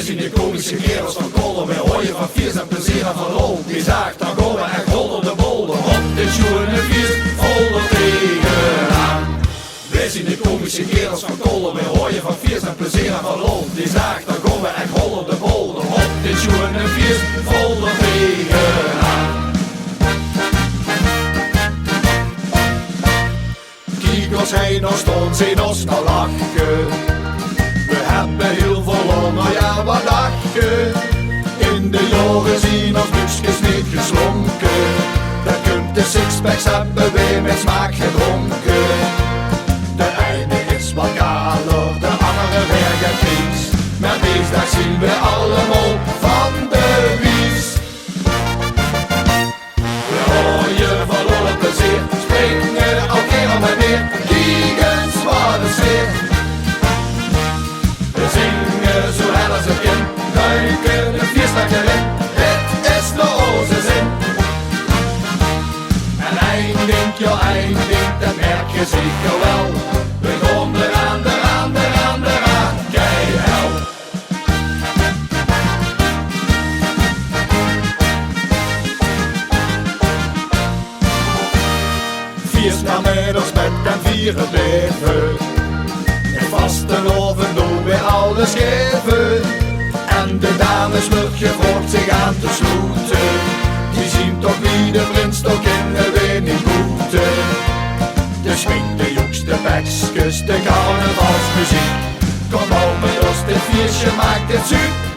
zien de komische kerels van Kolder. Wij hooien van viers en plezier en van lol. Die zaagt, dan gaan we echt rol op de bolder. Op de schoen en viers, vol er tegenaan. Wij zien de komische kerels van Kolder. Wij hooien van viers en plezier en van lol. Die zaagt, dan gaan we echt rol op de bolder. Op de schoen en viers, vol er tegenaan. Kiekers heen nog stond, zien ons nou lachen. We hebben heel veel honger, ja wat dacht je? In de jaren zien ons buksjes niet geslonken. Dan kunt de sixpacks hebben we met smaak gedronken. De ene is wat kaler, de andere weer gekies. Maar deze dag zien we allemaal van de wies. We hooien van lol en plezier, springen al keer al meer. Kiegens wat een sfeer. We zingen zo hel als een kind, duiken de vierstak erin. Dit is nog onze zin. En eindelijk, ja eindelijk, dat merk je zeker wel. We gaan eraan, eraan, eraan, eraan, keihel. Viers namiddags met en vieren leven. In vaste oven doen we alles geven. En de dames wordt gevraagd zich aan te sloeten. Die zien toch wie de prins toch in de winning boeten. De schwing, de joeks, de bekskes, de carnavalsmuziek. Kom nou met ons, dit feestje maakt het super.